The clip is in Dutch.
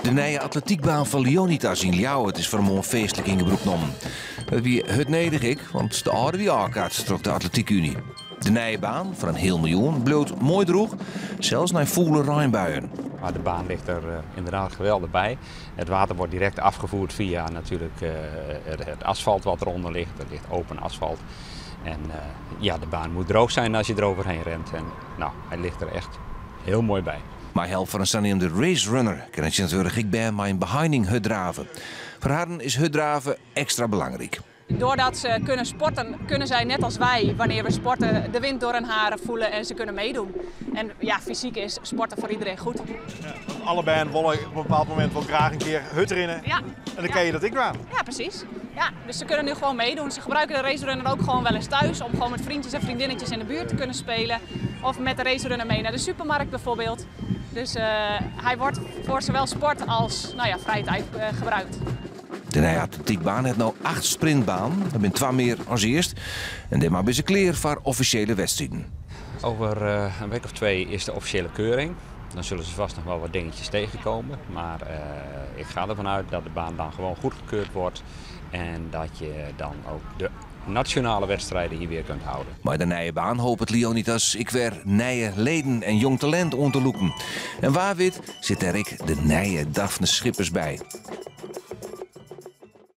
De nieuwe atletiekbaan van Leonidas in Ljouwert is voor een feestelijk ingebroek genomen. Dat wie het nedig ik, want de oude die aankaart trok de Atletiekunie. De nieuwe baan voor een heel miljoen bloot mooi droeg, zelfs naar voele regenbuien. Maar de baan ligt er inderdaad geweldig bij. Het water wordt direct afgevoerd via natuurlijk het asfalt wat eronder ligt. Er ligt open asfalt. En ja, de baan moet droog zijn als je eroverheen rent. En nou, hij ligt er echt heel mooi bij. Maar help van een zaniemde race runner kan het natuurlijk ik bij mijn behinding hutdraven. Voor haar is hutdraven extra belangrijk. Doordat ze kunnen sporten, kunnen zij net als wij, wanneer we sporten, de wind door hun haren voelen en ze kunnen meedoen. En ja, fysiek is sporten voor iedereen goed. Ja, allebei willen op een bepaald moment wel graag een keer hut rennen. Ja. En dan ken je dat ik wel. Ja, precies. Ja, dus ze kunnen nu gewoon meedoen. Ze gebruiken de racerunner ook gewoon wel eens thuis om gewoon met vriendjes en vriendinnetjes in de buurt te kunnen spelen. Of met de racerunner mee naar de supermarkt bijvoorbeeld. Dus hij wordt voor zowel sport als vrije tijd gebruikt. De nieuwe atletiekbaan heeft nu 8 sprintbaan. Er zijn 2 meer als eerst. En dit maar bij ze klaar voor officiële wedstrijden. Over een week of 2 is de officiële keuring. Dan zullen ze vast nog wel wat dingetjes tegenkomen. Maar ik ga ervan uit dat de baan dan gewoon goedgekeurd wordt. En dat je dan ook de nationale wedstrijden hier weer kunt houden. Maar de nieuwe baan hoopt het Leonidas ik weer nieuwe leden en jong talent om te loeken. En waar wit zit er ik de nieuwe Daphne Schippers bij.